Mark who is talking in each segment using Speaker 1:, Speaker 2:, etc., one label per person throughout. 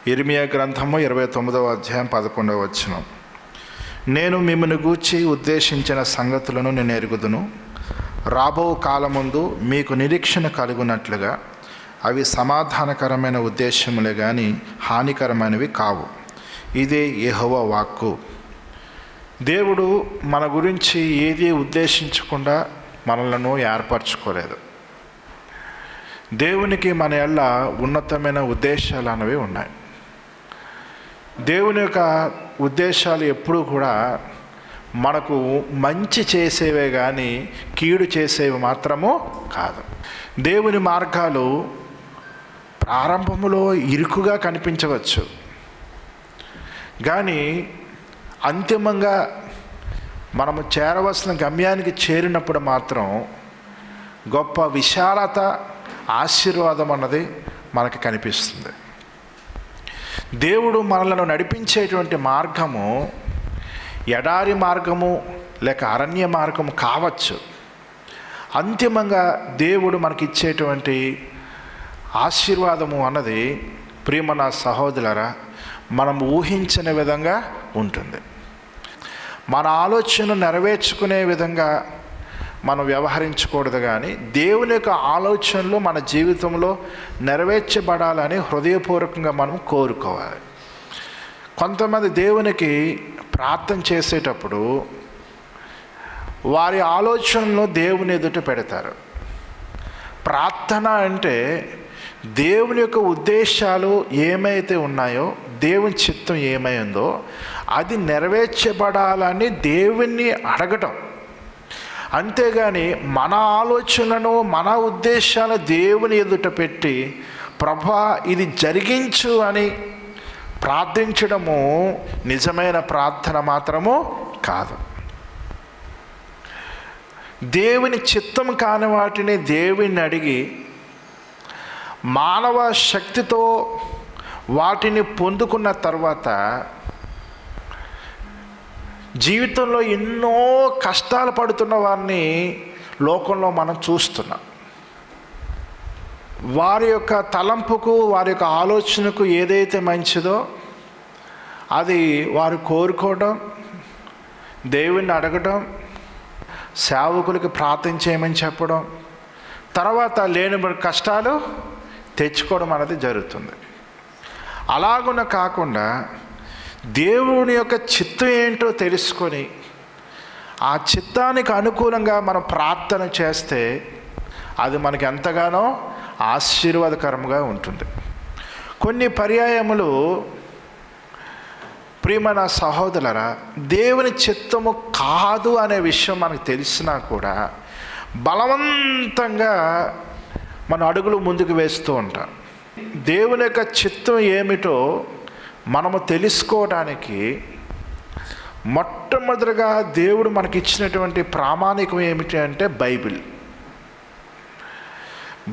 Speaker 1: యిర్మీయా గ్రంథము 29వ అధ్యాయం 11వ వచనం. నేను మిమ్మల్ని గూర్చి ఉద్దేశించిన సంగతులను నేను ఎరుగుదును. రాబో కాలముందు మీకు నిరీక్షణ కలుగునట్లుగా అవి సమాధానకరమైన ఉద్దేశములే కానీ హానికరమైనవి కావు. ఇదే యెహోవా వాక్కు. దేవుడు మన గురించి ఏది ఉద్దేశించకుండా మనలను ఏర్పరచుకోలేదు. దేవునికి మన యెడల ఉన్నతమైన ఉద్దేశాలు అనేవి ఉన్నాయి. దేవుని యొక్క ఉద్దేశాలు ఎప్పుడూ కూడా మనకు మంచి చేసేవే కానీ కీడు చేసేవి మాత్రము కాదు. దేవుని మార్గాలు ప్రారంభములో ఇరుకుగా కనిపించవచ్చు, కానీ అంతిమంగా మనము చేరవలసిన గమ్యానికి చేరినప్పుడు మాత్రం గొప్ప విశాలత, ఆశీర్వాదం అన్నది మనకి కనిపిస్తుంది. దేవుడు మనలను నడిపించేటువంటి మార్గము ఎడారి మార్గము లేక అరణ్య మార్గము కావచ్చు. అంతిమంగా దేవుడు మనకిచ్చేటువంటి ఆశీర్వాదము అన్నది ప్రియమైన సహోదరులారా మనం ఊహించని విధంగా ఉంటుంది. మన ఆలోచన నెరవేర్చుకునే విధంగా మనం వ్యవహరించకూడదు, కానీ దేవుని యొక్క ఆలోచనలు మన జీవితంలో నెరవేర్చబడాలని హృదయపూర్వకంగా మనం కోరుకోవాలి. కొంతమంది దేవునికి ప్రార్థన చేసేటప్పుడు వారి ఆలోచనలు దేవుని ఎదుట పెడతారు. ప్రార్థన అంటే దేవుని యొక్క ఉద్దేశాలు ఏమైతే ఉన్నాయో, దేవుని చిత్తం ఏమైందో అది నెరవేర్చబడాలని దేవుణ్ణి అడగటం. అంతేగాని మన ఆలోచనలను మన ఉద్దేశాలు దేవుని ఎదుట పెట్టి ప్రభా ఇది జరిగించు అని ప్రార్థించడము నిజమైన ప్రార్థన మాత్రము కాదు. దేవుని చిత్తం కాని వాటిని దేవుని అడిగి మానవ శక్తితో వాటిని పొందుకున్న తర్వాత జీవితంలో ఎన్నో కష్టాలు పడుతున్న వారిని లోకంలో మనం చూస్తున్నాం. వారి యొక్క తలంపుకు, వారి యొక్క ఆలోచనకు ఏదైతే మంచిదో అది వారు కోరుకోవడం, దేవుణ్ణి అడగడం, సేవకులకి ప్రార్థన చేయమని చెప్పడం, తర్వాత లేని కష్టాలు తెచ్చుకోవడం అనేది జరుగుతుంది. అలాగున కాకుండా దేవుని యొక్క చిత్తం ఏంటో తెలుసుకొని ఆ చిత్తానికి అనుకూలంగా మనం ప్రార్థన చేస్తే అది మనకి ఎంతగానో ఆశీర్వాదకరంగా ఉంటుంది. కొన్ని పర్యాయములు ప్రియమైన సహోదరులారా దేవుని చిత్తము కాదు అనే విషయం మనకు తెలిసినా కూడా బలవంతంగా మన అడుగులు ముందుకు వేస్తూ ఉంటాం. దేవుని యొక్క చిత్తం ఏమిటో మనము తెలుసుకోవడానికి మొట్టమొదటిగా దేవుడు మనకి ఇచ్చినటువంటి ప్రామాణికం ఏమిటి అంటే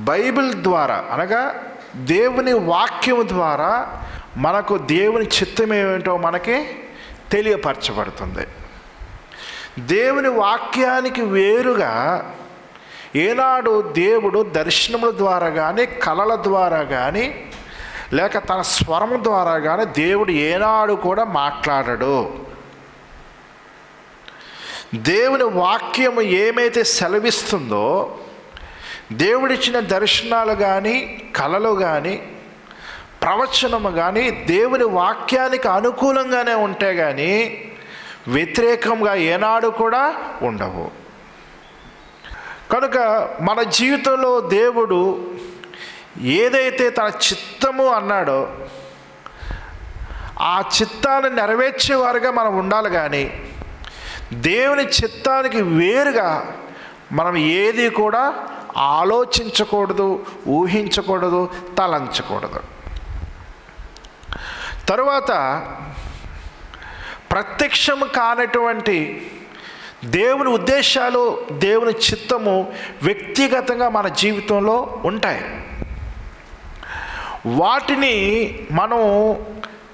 Speaker 1: బైబిల్ ద్వారా, అనగా దేవుని వాక్యం ద్వారా మనకు దేవుని చిత్తం ఏమిటో మనకి తెలియపరచబడుతుంది. దేవుని వాక్యానికి వేరుగా ఏనాడు దేవుడు దర్శనముల ద్వారా కానీ, కళల ద్వారా కానీ, లేక తన స్వరము ద్వారా కానీ దేవుడు ఏనాడు కూడా మాట్లాడడు. దేవుని వాక్యము ఏమైతే సెలవిస్తుందో, దేవుడిచ్చిన దర్శనాలు కానీ, కళలు కానీ, ప్రవచనము కానీ దేవుని వాక్యానికి అనుకూలంగానే ఉంటే కానీ వ్యతిరేకంగా ఏనాడు కూడా ఉండవు. కనుక మన జీవితంలో దేవుడు ఏదైతే తన చిత్తము అన్నాడో ఆ చిత్తాన్ని నెరవేర్చేవారుగా మనం ఉండాలి, కానీ దేవుని చిత్తానికి వేరుగా మనం ఏది కూడా ఆలోచించకూడదు, ఊహించకూడదు, తలంచకూడదు. తరువాత ప్రత్యక్షము కానటువంటి దేవుని ఉద్దేశాలు, దేవుని చిత్తము వ్యక్తిగతంగా మన జీవితంలో ఉంటాయి. వాటిని మనం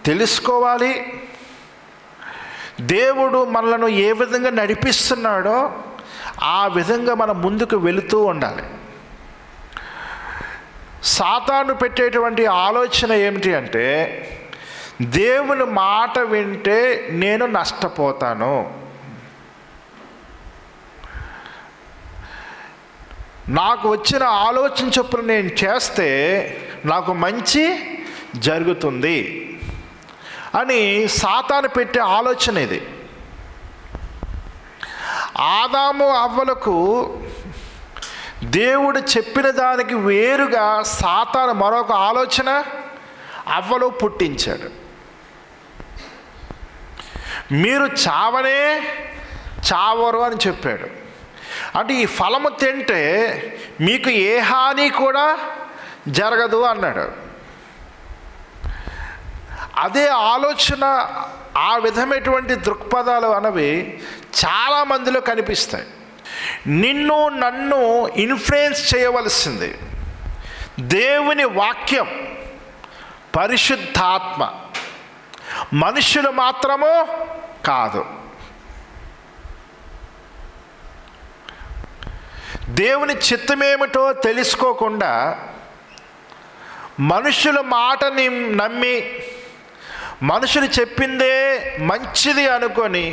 Speaker 1: తెలుసుకోవాలి. దేవుడు మనలను ఏ విధంగా నడిపిస్తున్నాడో ఆ విధంగా మనం ముందుకు వెళుతూ ఉండాలి. సాతాను పెట్టేటువంటి ఆలోచన ఏమిటి అంటే దేవుని మాట వింటే నేను నష్టపోతాను, నాకు వచ్చిన ఆలోచన చొప్పున నేను చేస్తే నాకు మంచి జరుగుతుంది అని సాతాను పెట్టే ఆలోచన ఇది. ఆదాము అవ్వలకు దేవుడు చెప్పిన దానికి వేరుగా సాతాను మరొక ఆలోచన అవ్వలో పుట్టించాడు. మీరు చావనే చావరు అని చెప్పాడు. అంటే ఈ ఫలము తింటే మీకు ఏ హాని కూడా జరగదు అన్నాడు. అదే ఆలోచన, ఆ విధమైనటువంటి దృక్పథాలు అనేవి చాలామందిలో కనిపిస్తాయి. నిన్ను నన్ను ఇన్ఫ్లుయెన్స్ చేయవలసింది దేవుని వాక్యం, పరిశుద్ధాత్మ, మనుషులు మాత్రము కాదు. దేవుని చిత్తమేమిటో తెలుసుకోకుండా మనుషుల మాటని నమ్మి మనుషులు చెప్పిందే మంచిది అనుకొని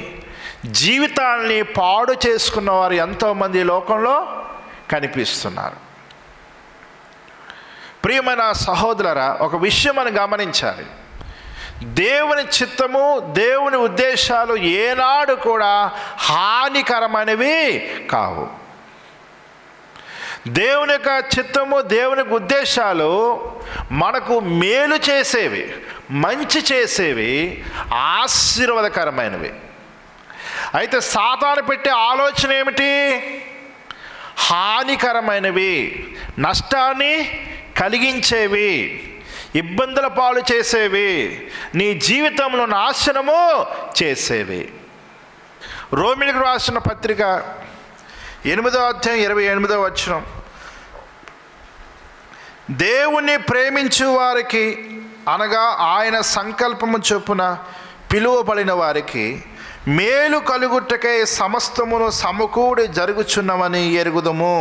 Speaker 1: జీవితాల్ని పాడు చేసుకున్న వారు ఎంతోమంది లోకంలో కనిపిస్తున్నారు. ప్రియమైన సహోదరులారా, ఒక విషయం మనం గమనించాలి. దేవుని చిత్తము, దేవుని ఉద్దేశాలు ఏనాడు కూడా హానికరమైనవి కావు. దేవుని యొక్క చిత్తము, దేవుని ఉద్దేశాలు మనకు మేలు చేసేవి, మంచి చేసేవి, ఆశీర్వాదకరమైనవి. అయితే సాతాను పెట్టే ఆలోచన ఏమిటి? హానికరమైనవి, నష్టాన్ని కలిగించేవి, ఇబ్బందుల పాలు చేసేవి, నీ జీవితంలో నాశనము చేసేవి. రోమిలకు రాసిన పత్రిక 8వ అధ్యాయం 28వ వచనం, దేవుణ్ణి ప్రేమించు వారికి అనగా ఆయన సంకల్పము చొప్పున పిలువబడిన వారికి మేలు కలుగుటకై సమస్తమును సమకూడి జరుగుచున్నవని ఎరుగుదుము.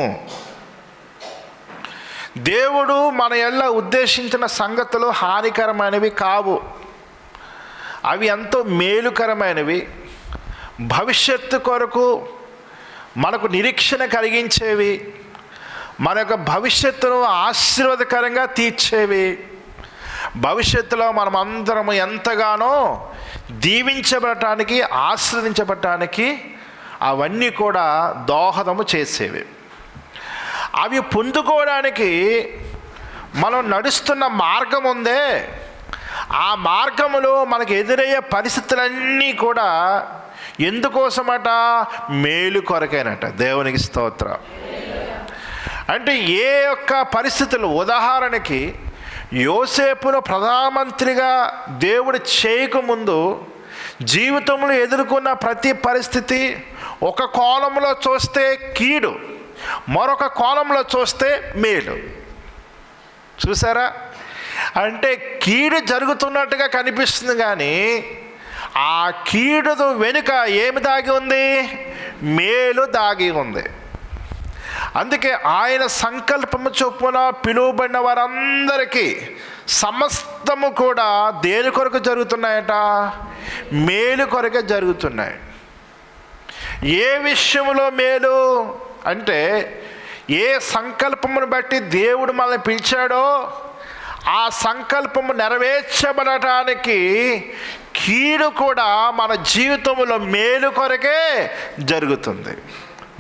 Speaker 1: దేవుడు మన ఎల్ల ఉద్దేశించిన సంగతులు హానికరమైనవి కావు. అవి ఎంతో మేలుకరమైనవి, భవిష్యత్తు కొరకు మనకు నిరీక్షణ కలిగించేవి, మన యొక్క భవిష్యత్తును ఆశీర్వాదకరంగా తీర్చేవి, భవిష్యత్తులో మనం అందరము ఎంతగానో దీవించబడటానికి, ఆశీర్వదించబడటానికి అవన్నీ కూడా దోహదము చేసేవి. అవి పొందుకోవడానికి మనం నడుస్తున్న మార్గం ఉందే, ఆ మార్గములో మనకు ఎదురయ్యే పరిస్థితులన్నీ కూడా ఎందుకోసమట? మేలు కొరకేనట. దేవునికి స్తోత్రం. అంటే ఏ యొక్క పరిస్థితులు, ఉదాహరణకి యోసేపును ప్రధానమంత్రిగా దేవుడు చేయకముందు జీవితంలో ఎదుర్కొన్న ప్రతి పరిస్థితి ఒక కోణంలో చూస్తే కీడు, మరొక కోణంలో చూస్తే మేలు. చూసారా? అంటే కీడు జరుగుతున్నట్టుగా కనిపిస్తుంది, కానీ ఆ కీడు వెనుక ఏమి దాగి ఉంది? మేలు దాగి ఉంది. అందుకే ఆయన సంకల్పము చొప్పున పిలువబడిన వారందరికీ సమస్తము కూడా దేని కొరకు జరుగుతున్నాయట? మేలు కొరకే జరుగుతున్నాయి. ఏ విషయంలో మేలు అంటే, ఏ సంకల్పమును బట్టి దేవుడు మనల్ని పిలిచాడో ఆ సంకల్పము నెరవేర్చబడటానికి కీడు కూడా మన జీవితంలో మేలు కొరకే జరుగుతుంది.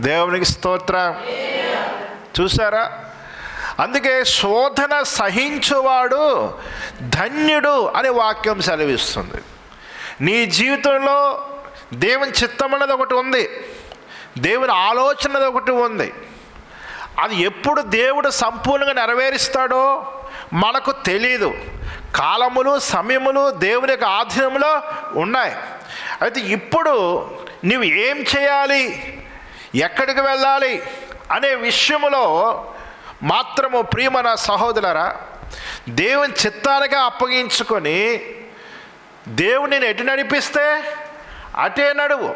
Speaker 1: దేవునికి స్తోత్రం. చూసారా? అందుకే శోధన సహించువాడు ధన్యుడు అనే వాక్యం సెలవిస్తుంది. నీ జీవితంలో దేవుని చిత్తం అన్నది ఒకటి ఉంది, దేవుని ఆలోచన అన్నది ఒకటి ఉంది. అది ఎప్పుడు దేవుడు సంపూర్ణంగా నెరవేరుస్తాడో మనకు తెలియదు. కాలములు, సమయములు దేవుని యొక్క ఆధీనంలో ఉన్నాయి. అయితే ఇప్పుడు నువ్వు ఏం చేయాలి, ఎక్కడికి వెళ్ళాలి అనే విషయంలో మాత్రము ప్రియమైన సహోదరులారా, దేవుని చిత్తానికి అప్పగించుకొని దేవుడిని ఎటు నడిపిస్తే అటే నడువు.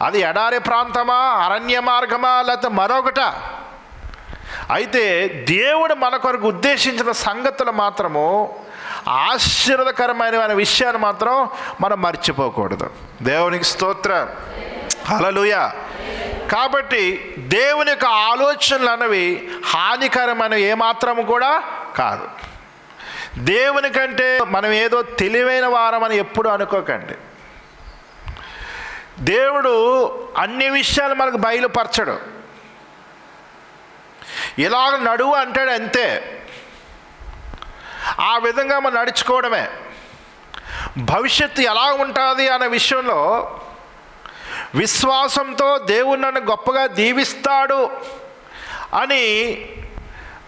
Speaker 1: అది ఎడారి ప్రాంతమా, అరణ్య మార్గమా, లేకపోతే మరొకట. అయితే దేవుడు మన కొరకు ఉద్దేశించిన సంగతులు మాత్రము ఆశీర్వదకరమైన విషయాన్ని మాత్రం మనం మర్చిపోకూడదు. దేవునికి స్తోత్రం, హల్లెలూయా. కాబట్టి దేవుని యొక్క ఆలోచనలు అనేవి హానికరమైనవి ఏమాత్రము కూడా కాదు. దేవుని కంటే మనం ఏదో తెలివైన వారమని ఎప్పుడు అనుకోకండి. దేవుడు అన్ని విషయాలు మనకు బయలుపరచడు. ఇలాగ నడువు అంటాడు అంతే, ఆ విధంగా మనం నడుచుకోవడమే. భవిష్యత్తు ఎలా ఉంటుంది అనే విషయంలో విశ్వాసంతో దేవుడు నన్ను గొప్పగా దీవిస్తాడు అని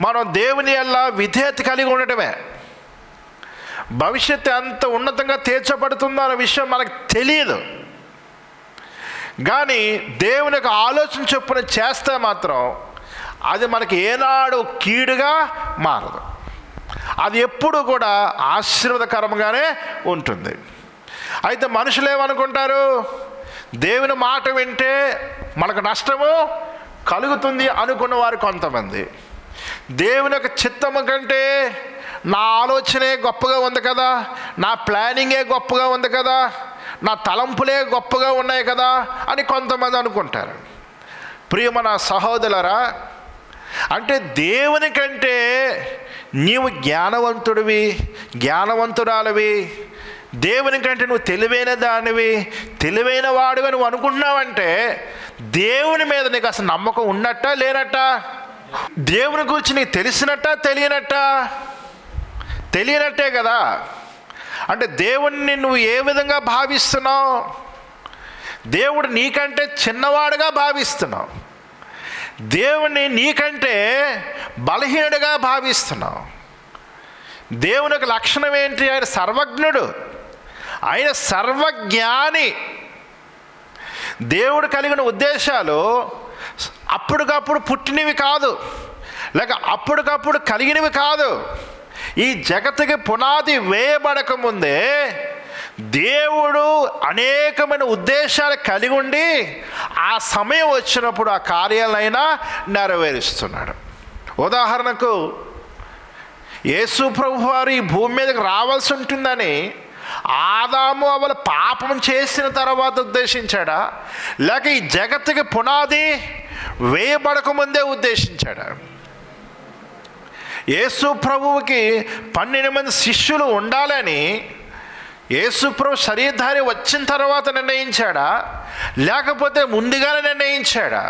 Speaker 1: మనం దేవుని వల్ల విధేయత కలిగి ఉండటమే. భవిష్యత్తు ఎంత ఉన్నతంగా తీర్చబడుతుందో అనే విషయం మనకు తెలియదు, కానీ దేవుని యొక్క ఆలోచన చొప్పున చేస్తే మాత్రం అది మనకి ఏనాడు కీడుగా మారదు. అది ఎప్పుడు కూడా ఆశీర్వాదకరంగానే ఉంటుంది. అయితే మనుషులు ఏమనుకుంటారు, దేవుని మాట వింటే మనకు నష్టము కలుగుతుంది అనుకున్న వారు కొంతమంది. దేవుని యొక్క చిత్తము కంటే నా ఆలోచనే గొప్పగా ఉంది కదా, నా ప్లానింగే గొప్పగా ఉంది కదా, నా తలంపులే గొప్పగా ఉన్నాయి కదా అని కొంతమంది అనుకుంటారు. ప్రియమైన సహోదరులారా, అంటే దేవుని కంటే నీవు జ్ఞానవంతుడివి, జ్ఞానవంతురాలివి, దేవుని కంటే నువ్వు తెలివైన దానివి, తెలివైన వాడుగా నువ్వు అనుకుంటున్నావంటే దేవుని మీద నీకు అసలు నమ్మకం ఉన్నట్టా లేనట్టా? దేవుని గురించి నీకు తెలిసినట్టా తెలియనట్టా? తెలియనట్టే కదా. అంటే దేవుణ్ణి నువ్వు ఏ విధంగా భావిస్తున్నావు? దేవుడు నీకంటే చిన్నవాడుగా భావిస్తున్నావు, దేవుణ్ణి నీకంటే బలహీనుడిగా భావిస్తున్నావు. దేవుని యొక్క లక్షణం ఏంటి? ఆయన సర్వజ్ఞుడు, ఆయన సర్వజ్ఞాని. దేవుడు కలిగిన ఉద్దేశాలు అప్పటికప్పుడు పుట్టినవి కాదు, లేక అప్పటికప్పుడు కలిగినవి కాదు. ఈ జగత్తుకి పునాది వేయబడక ముందే దేవుడు అనేకమైన ఉద్దేశాలు కలిగి ఉండి ఆ సమయం వచ్చినప్పుడు ఆ కార్యాలైనా నెరవేరుస్తున్నాడు. ఉదాహరణకు యేసు ప్రభువు వారు ఈ భూమి మీదకి రావాల్సి ఉంటుందని ఆదాము అవ్వల పాపం చేసిన తర్వాత ఉద్దేశించాడా, లేక ఈ జగత్తుకి పునాది వేయబడక ముందే ఉద్దేశించాడా? యేసు ప్రభువుకి 12 మంది శిష్యులు ఉండాలని యేసు ప్రభు శరీరధారి వచ్చిన తర్వాత నిర్ణయించాడా, లేకపోతే ముందుగానే నిర్ణయించాడా?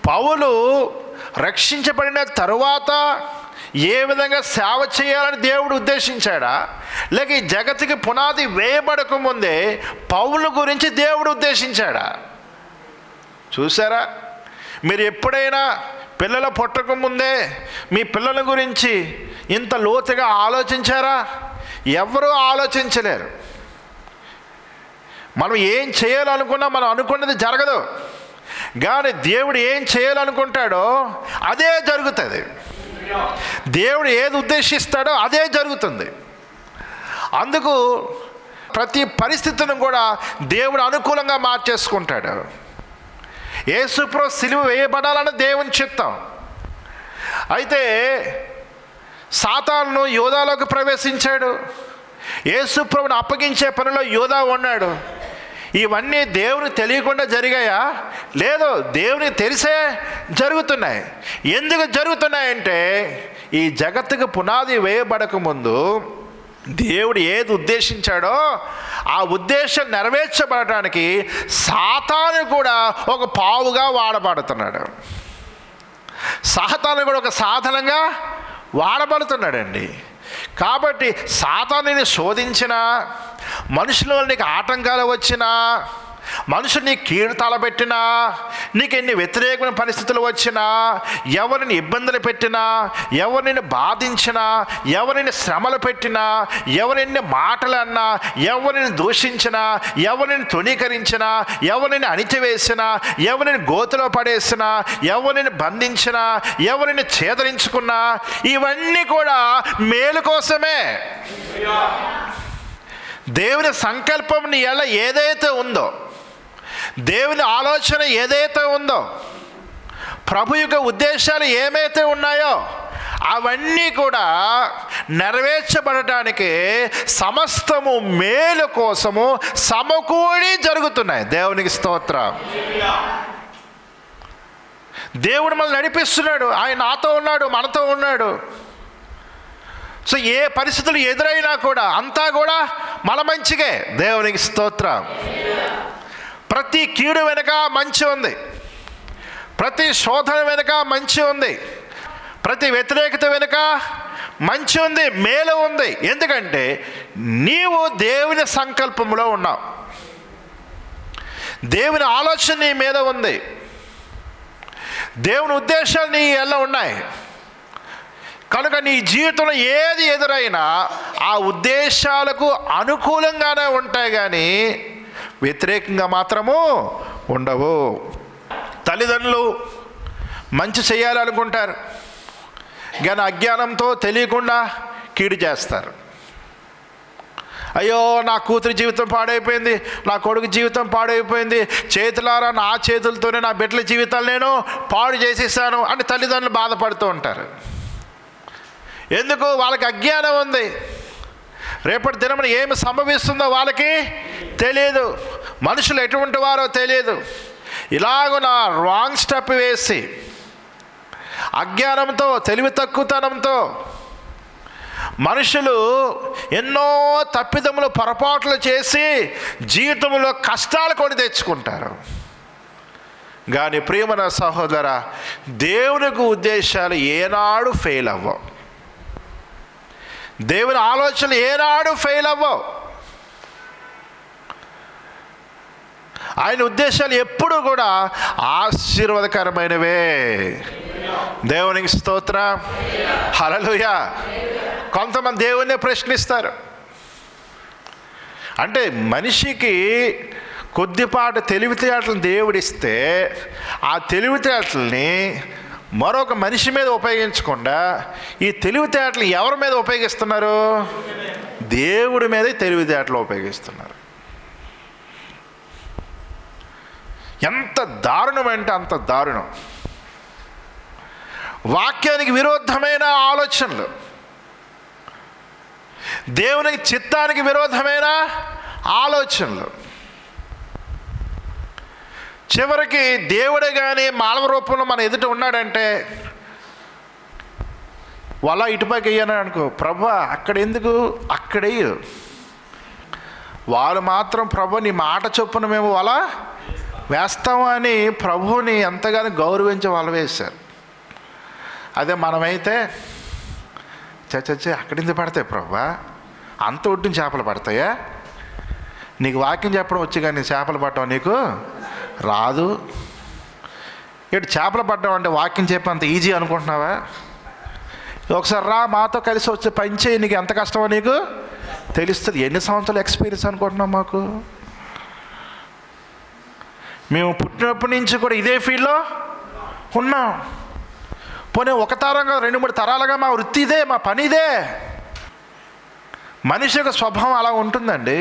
Speaker 1: పౌలు రక్షించబడిన తరువాత ఏ విధంగా సేవ చేయాలని దేవుడు ఉద్దేశించాడా, లేక ఈ జగత్తుకి పునాది వేయబడక ముందే పౌలు గురించి దేవుడు ఉద్దేశించాడా? చూసారా? మీరు ఎప్పుడైనా పిల్లల పుట్టక ముందే మీ పిల్లల గురించి ఇంత లోతుగా ఆలోచించారా? ఎవరూ ఆలోచించలేరు. మనం ఏం చేయాలనుకున్నా మనం అనుకున్నది జరగదు, కానీ దేవుడు ఏం చేయాలనుకుంటాడో అదే జరుగుతుంది. దేవుడు ఏది ఉద్దేశిస్తాడో అదే జరుగుతుంది. అందుకు ప్రతి పరిస్థితిని కూడా దేవుడు అనుకూలంగా మార్చేసుకుంటాడు. యేసు ప్రభు సిలువ వేయబడాలని దేవుని చిత్తం. అయితే సాతాను యోధాలోకి ప్రవేశించాడు, యేసు ప్రభుని అప్పగించే పనిలో యోధా ఉన్నాడు. ఇవన్నీ దేవుని తెలియకుండా జరిగాయా? లేదు, దేవునికి తెలిసే జరుగుతున్నాయి. ఎందుకు జరుగుతున్నాయంటే ఈ జగత్తుకు పునాది వేయబడక ముందు దేవుడు ఏది ఉద్దేశించాడో ఆ ఉద్దేశం నెరవేర్చబడటానికి సాతాను కూడా ఒక పావుగా వాడబడుతున్నాడు. సాతాను కూడా ఒక సాధనంగా వాడబడుతున్నాడండి. కాబట్టి సాతానుని శోధించినా, మనుషుల నీకు ఆటంకాలు వచ్చినా, మనుషులు నీ కీడు తలబెట్టినా, నీకు ఎన్ని వ్యతిరేకమైన పరిస్థితులు వచ్చినా, ఎవరిని ఇబ్బందులు పెట్టినా, ఎవరిని బాధించినా, ఎవరిని శ్రమలు పెట్టినా, ఎవరిని మాటలు అన్నా, ఎవరిని దూషించినా, ఎవరిని తృణీకరించినా, ఎవరిని అణిచివేసినా, ఎవరిని గోతులో పడేసినా, ఎవరిని బంధించినా, ఎవరిని ఛేదరించుకున్నా, ఇవన్నీ కూడా మేలు కోసమే. దేవుని సంకల్పం నీ ఎలా ఏదైతే ఉందో, దేవుని ఆలోచన ఏదైతే ఉందో, ప్రభు యొక్క ఉద్దేశాలు ఏమైతే ఉన్నాయో అవన్నీ కూడా నెరవేర్చబడటానికి సమస్తము మేలు కోసము సమకూడి జరుగుతున్నాయి. దేవునికి స్తోత్రం. దేవుడు మనల్ని నడిపిస్తున్నాడు. ఆయన నాతో ఉన్నాడు, మనతో ఉన్నాడు. సో ఏ పరిస్థితులు ఎదురైనా కూడా అంతా కూడా మన మంచిగే. దేవునికి స్తోత్రం. ప్రతి కీడు వెనుక మంచి ఉంది, ప్రతి శోధన వెనుక మంచి ఉంది, ప్రతి వ్యతిరేకత వెనుక మంచి ఉంది, మేలు ఉంది. ఎందుకంటే నీవు దేవుని సంకల్పంలో ఉన్నావు, దేవుని ఆలోచన నీ మీద ఉంది, దేవుని ఉద్దేశాలు నీ ఎలా ఉన్నాయి. కనుక నీ జీవితంలో ఏది ఎదురైనా ఆ ఉద్దేశాలకు అనుకూలంగానే ఉంటాయి, కానీ వ్యతిరేకంగా మాత్రము ఉండవు. తల్లిదండ్రులు మంచి చేయాలనుకుంటారు, కానీ అజ్ఞానంతో తెలియకుండా కీడు చేస్తారు. అయ్యో నా కూతురి జీవితం పాడైపోయింది, నా కొడుకు జీవితం పాడైపోయింది, చేతులారా నా చేతులతోనే నా బిడ్డల జీవితాలు నేను పాడు చేసేసాను అని తల్లిదండ్రులు బాధపడుతూ ఉంటారు. ఎందుకు? వాళ్ళకి అజ్ఞానం ఉంది. రేపటి దినమున ఏమి సంభవిస్తుందో వాళ్ళకి తెలియదు, మనుషులు ఎటువంటి వారో తెలియదు. ఇలాగున రాంగ్ స్టెప్ వేసి అజ్ఞానంతో, తెలివి తక్కువతనంతో మనుషులు ఎన్నో తప్పిదములు, పొరపాట్లు చేసి జీవితంలో కష్టాలు కొని తెచ్చుకుంటారు. కానీ ప్రియమైన సహోదర, దేవునికి ఉద్దేశాలు ఏనాడు ఫెయిల్ అవ్వవు, దేవుని ఆలోచనలు ఏనాడు ఫెయిల్ అవ్వవు. ఆయన ఉద్దేశాలు ఎప్పుడు కూడా ఆశీర్వాదకరమైనవే. దేవునికి స్తోత్రం. హల్లెలూయా. కొంతమంది దేవుణ్ణి ప్రశ్నిస్తారు. అంటే మనిషికి కొద్దిపాటి తెలివితేటలను దేవుడిస్తే ఆ తెలివితేటల్ని మరొక మనిషి మీద ఉపయోగించకుండా ఈ తెలివితేటలు ఎవరి మీద ఉపయోగిస్తున్నారు? దేవుడి మీద తెలివితేటలు ఉపయోగిస్తున్నారు. ఎంత దారుణం అంటే అంత దారుణం. వాక్యానికి విరోధమైన ఆలోచనలు, దేవునికి చిత్తానికి విరోధమైన ఆలోచనలు, చివరికి దేవుడే కానీ మానవ రూపంలో మన ఎదుట ఉన్నాడంటే వల ఇటుపైకి వెయ్యను అనుకో, ప్రభా అక్కడ ఎందుకు, అక్కడేయు. వాళ్ళు మాత్రం ప్రభు నీ మాట చొప్పున మేము వల వేస్తాము అని ప్రభువుని ఎంతగానో గౌరవించి వల వేశారు. అదే మనమైతే చచ్చే అక్కడింది పడతాయి ప్రభా, అంత ఒడ్డున చేపలు పడతాయా? నీకు వాక్యం చెప్పడం వచ్చి కానీ చేపలు పట్టడం నీకు రాదు. ఇటు చేపలు పట్టడం అంటే వాక్యం చెప్పేంత ఈజీ అనుకుంటున్నావా? ఒకసారి రా మాతో కలిసి వచ్చి పని చేయి, నీకు ఎంత కష్టమో నీకు తెలుస్తుంది. ఎన్ని సంవత్సరాల ఎక్స్పీరియన్స్ అనుకుంటున్నాం మాకు? మేము పుట్టినప్పటి నుంచి కూడా ఇదే ఫీల్డ్లో ఉన్నాం. పోనీ ఒక తరంగా 2-3 తరాలుగా మా వృత్తి ఇదే, మా పని ఇదే. మనిషి యొక్క స్వభావం అలా ఉంటుందండి.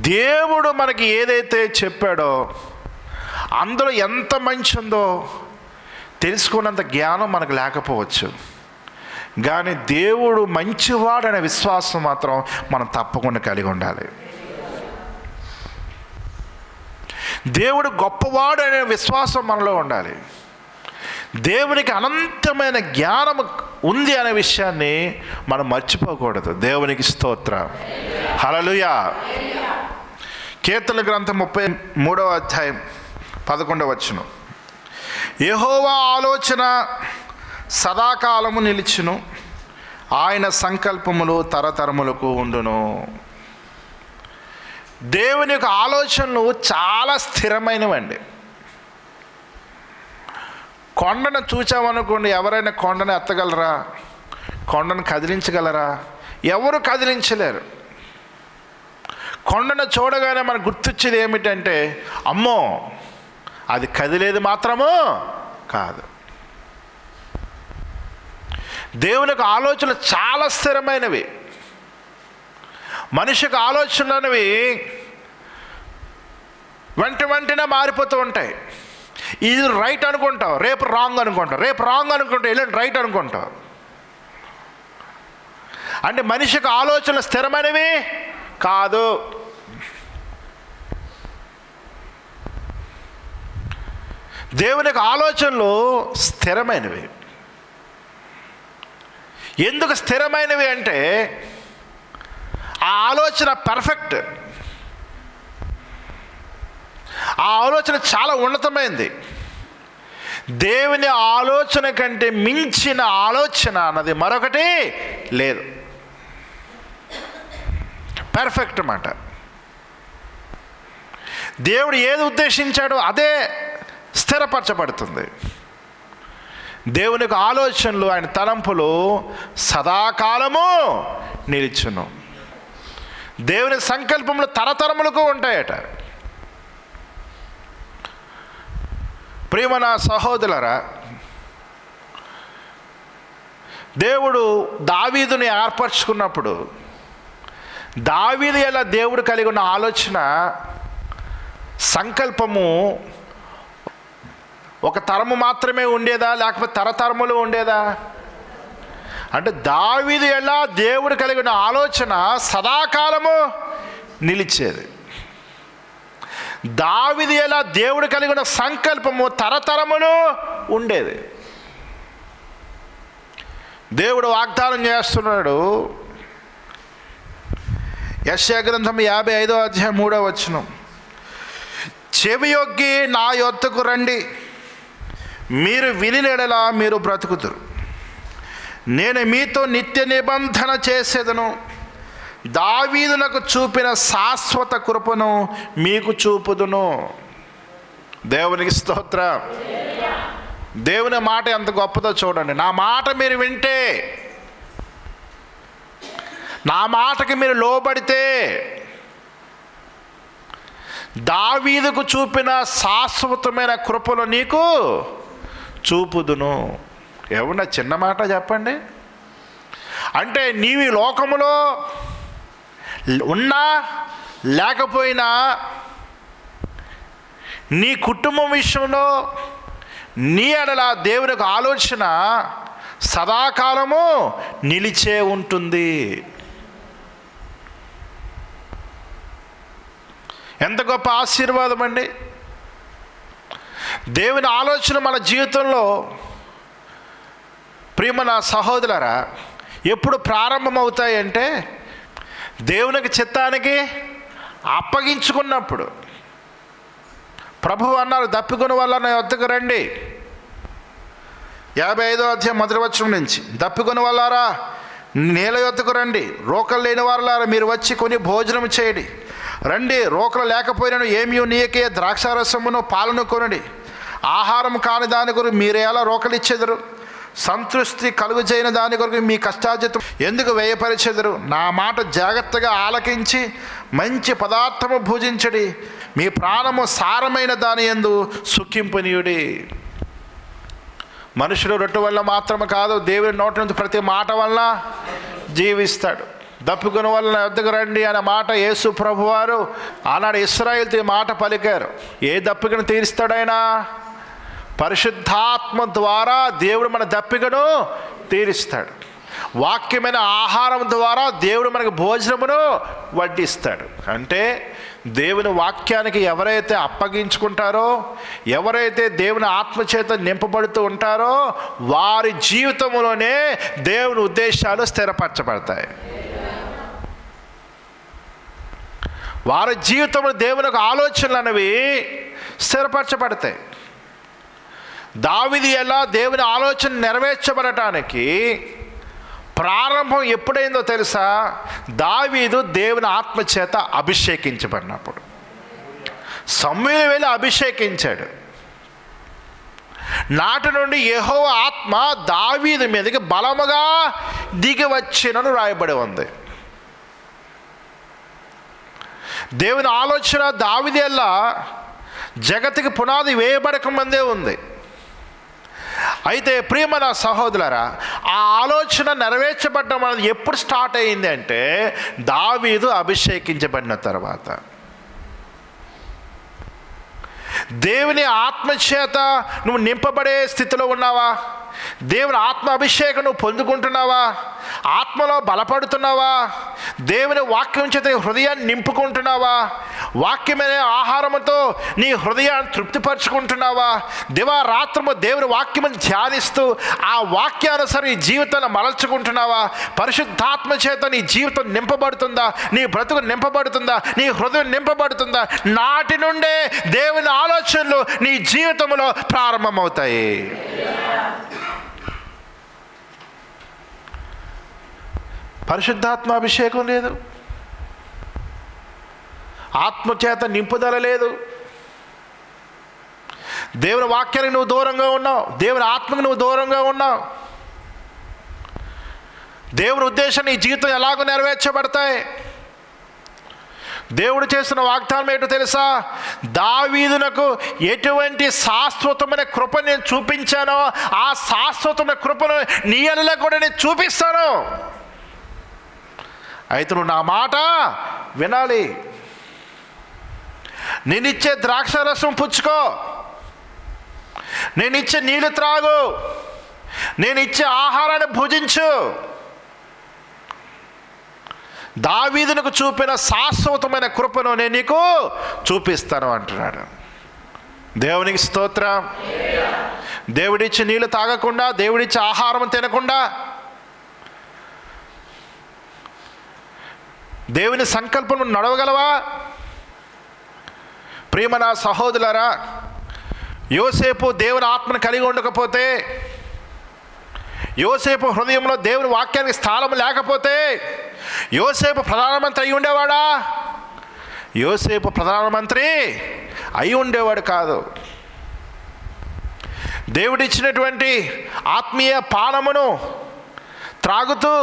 Speaker 1: దేవుడు మనకి ఏదైతే చెప్పాడో అందులో ఎంత మంచి ఉందో తెలుసుకున్నంత జ్ఞానం మనకు లేకపోవచ్చు, కానీ దేవుడు మంచివాడనే విశ్వాసం మాత్రం మనం తప్పకుండా కలిగి ఉండాలి. దేవుడు గొప్పవాడు అనే విశ్వాసం మనలో ఉండాలి. దేవునికి అనంతమైన జ్ఞానం ఉంది అనే విషయాన్ని మనం మర్చిపోకూడదు. దేవునికి స్తోత్రం. హల్లెలూయా. కీర్తనల గ్రంథం 33వ అధ్యాయం 11వ వచనం. యెహోవా ఆలోచన సదాకాలము నిలిచును, ఆయన సంకల్పములు తరతరములకు ఉండును. దేవుని యొక్క ఆలోచనలు చాలా స్థిరమైనవండి. కొండను చూచామనుకోండి, ఎవరైనా కొండను ఎత్తగలరా? కొండను కదిలించగలరా? ఎవరు కదిలించలేరు. కొండను చూడగానే మనకు గుర్తొచ్చేది ఏమిటంటే, అమ్మో అది కదిలేది మాత్రము కాదు. దేవుని యొక్క ఆలోచనలు చాలా స్థిరమైనవి. మనిషి యొక్క ఆలోచనలు అనేవి వెంటనే మారిపోతూ ఉంటాయి. ఇది రైట్ అనుకుంటావు, రేపు రాంగ్ అనుకుంటావు, రేపు రాంగ్ అనుకుంటావు, ఎల్లుండి రైట్ అనుకుంటావు. అంటే మనిషికి ఆలోచనలు స్థిరమైనవి కాదు. దేవునికి ఆలోచనలు స్థిరమైనవి. ఎందుకు స్థిరమైనవి అంటే ఆ ఆలోచన పర్ఫెక్ట్, ఆ ఆలోచన చాలా ఉన్నతమైంది. దేవుని ఆలోచన కంటే మించిన ఆలోచన అన్నది మరొకటి లేదు. పర్ఫెక్ట్ అన్నమాట. దేవుడు ఏది ఉద్దేశించాడో అదే స్థిరపరచబడుతుంది. దేవునికి ఆలోచనలు, ఆయన తలంపులు సదాకాలము నిలిచును. దేవుని సంకల్పములు తరతరములకు ఉంటాయట. ప్రియమైన సహోదరులారా, దేవుడు దావీదుని ఏర్పరచుకున్నప్పుడు దావీదు ఎలా దేవుడు కలిగి ఉన్న ఆలోచన సంకల్పము ఒక తరము మాత్రమే ఉండేదా, లేకపోతే తరతరములు ఉండేదా? అంటే దావీదు ఎలా దేవుడు కలిగిన ఆలోచన సదాకాలము నిలిచేది. దావీదు ఎలా దేవుడు కలిగిన సంకల్పము తరతరములు ఉండేది. దేవుడు వాగ్దానం చేస్తున్నాడు. యెషయా గ్రంథం 55:3 చెవియొగ్గి నా యొద్దకు రండి, మీరు వినినెడల మీరు బ్రతుకుదురు. నేను మీతో నిత్య నిబంధన చేసేదను, దావీదునకు చూపిన శాశ్వత కృపను మీకు చూపుదును. దేవునికి స్తోత్రం. దేవుని మాట ఎంత గొప్పదో చూడండి. నా మాట మీరు వింటే, నా మాటకి మీరు లోబడితే దావీదుకు చూపిన శాశ్వతమైన కృపను నీకు చూపుదును. ఏమన్నా చిన్న మాట చెప్పండి. అంటే నీవు ఈ లోకములో ఉన్నా లేకపోయినా నీ కుటుంబం విషయంలో నీ ఎడల దేవునికి ఆలోచన సదాకాలము నిలిచే ఉంటుంది. ఎంత గొప్ప ఆశీర్వాదం అండి. దేవుని ఆలోచన మన జీవితంలో ప్రియమైన సహోదరులారా ఎప్పుడు ప్రారంభమవుతాయంటే దేవునికి చిత్తానికి అప్పగించుకున్నప్పుడు. ప్రభువు అన్నారు, దప్పికొని వల్ల నా వద్దకు రండి. 55:1 నుంచి, దప్పికొని వాళ్ళారా నేల యొద్దకు రండి, రోకలు లేని వారులారా మీరు వచ్చి కొని భోజనం చేయండి. రండి, రోకలు లేకపోయినను ఏమీ నీకే ద్రాక్షారసమును పాలను కొనండి. ఆహారం కాని దాని కొరకు మీరు ఎలా రోకలు ఇచ్చెదరు? సంతృష్టి కలుగు చేయని దాని కొరకు మీ కష్టార్జితం ఎందుకు వ్యయపరిచెదరు? నా మాట జాగ్రత్తగా ఆలకించి మంచి పదార్థము భుజించడి, మీ ప్రాణము సారమైన దాని యందు సుఖింపనీయుడి. మనుషుడు రొట్టె వల్ల మాత్రమే కాదు, దేవుని నోటి నుంచి ప్రతి మాట వల్ల జీవిస్తాడు. దప్పుకుని వల్ల నా వద్దకు రండి అనే మాట యేసు ప్రభువారు ఆనాడు ఇశ్రాయేలుతో ఈ మాట పలికారు. ఏ దప్పికను తీరుస్తాడైనా? పరిశుద్ధాత్మ ద్వారా దేవుడు మన దప్పికను తీరుస్తాడు. వాక్యమైన ఆహారం ద్వారా దేవుడు మనకు భోజనమును వడ్డిస్తాడు. అంటే దేవుని వాక్యానికి ఎవరైతే అప్పగించుకుంటారో, ఎవరైతే దేవుని ఆత్మచేత నింపబడుతూ ఉంటారో వారి జీవితంలోనే దేవుని ఉద్దేశాలు స్థిరపరచబడతాయి. వారి జీవితంలో దేవునికి ఆలోచనలు అనేవి స్థిరపరచబడతాయి. దావీదు ఎలా దేవుని ఆలోచన నెరవేర్చబడటానికి ప్రారంభం ఎప్పుడైందో తెలుసా? దావీదు దేవుని ఆత్మచేత అభిషేకించబడినప్పుడు. సమూయేలు వెళ్ళి అభిషేకించాడు. నాటి నుండి యెహోవా ఆత్మ దావీదు మీదకి బలముగా దిగి వచ్చినను రాయబడి ఉంది. దేవుని ఆలోచన దావీదు ఎలా జగత్తుకి పునాది వేయబడక ముందే ఉంది. అయితే ప్రియమైన సహోదరులారా, ఆ ఆలోచన నెరవేర్చబడడం అనేది ఎప్పుడు స్టార్ట్ అయింది అంటే దావీదు అభిషేకించబడిన తర్వాత. దేవుని ఆత్మచేత నువ్వు నింపబడే స్థితిలో ఉన్నావా? దేవుని ఆత్మ అభిషేకం నువ్వు పొందుకుంటున్నావా? ఆత్మలో బలపడుతున్నావా? దేవుని వాక్యం చేత హృదయాన్ని నింపుకుంటున్నావా? వాక్యమైన ఆహారముతో నీ హృదయాన్ని తృప్తిపరచుకుంటున్నావా? దివారాత్రము దేవుని వాక్యమును ధ్యానిస్తూ ఆ వాక్యానుసారం నీ జీవితాన్ని మలచుకుంటున్నావా? పరిశుద్ధాత్మ చేత నీ జీవితం నింపబడుతుందా? నీ బ్రతుకు నింపబడుతుందా? నీ హృదయం నింపబడుతుందా? నాటి నుండే దేవుని ఆలోచనలు నీ జీవితంలో ప్రారంభమవుతాయి. పరిశుద్ధాత్మ అభిషేకం లేదు, ఆత్మచేత నింపుదల లేదు, దేవుని వాక్యానికి నువ్వు దూరంగా ఉన్నావు, దేవుని ఆత్మకు నువ్వు దూరంగా ఉన్నావు. దేవుని ఉద్దేశం నీ జీవితం ఎలాగో నెరవేర్చబడతాయి? దేవుడు చేసిన వాగ్దానం ఏంటో తెలుసా? దావీదునకు ఎటువంటి శాశ్వతమైన కృప నేను చూపించానో ఆ శాశ్వతమైన కృపను నీ ఎడల కూడా నేను చూపిస్తాను. అయితే నువ్వు నా మాట వినాలి. నేనిచ్చే ద్రాక్షరసం పుచ్చుకో, నేనిచ్చే నీళ్ళు త్రాగు, నేనిచ్చే ఆహారాన్ని భుజించు. దావీదునకు చూపిన శాశ్వతమైన కృపను నేను నీకు చూపిస్తాను అంటున్నాడు. దేవునికి స్తోత్రం. దేవుడిచ్చి నీళ్ళు తాగకుండా, దేవుడిచ్చి ఆహారం తినకుండా, దేవుని సంకల్పం నడవగలవా? ప్రియమైన సహోదరులారా, యోసేపు దేవుని ఆత్మను కలిగి ఉండకపోతే, యోసేపు హృదయంలో దేవుని వాక్యానికి స్థానం లేకపోతే యోసేపు ప్రధానమంత్రి అయి ఉండేవాడా? యోసేపు ప్రధానమంత్రి అయి ఉండేవాడు కాదు. దేవుడిచ్చినటువంటి ఆత్మీయ పానమును త్రాగుతూ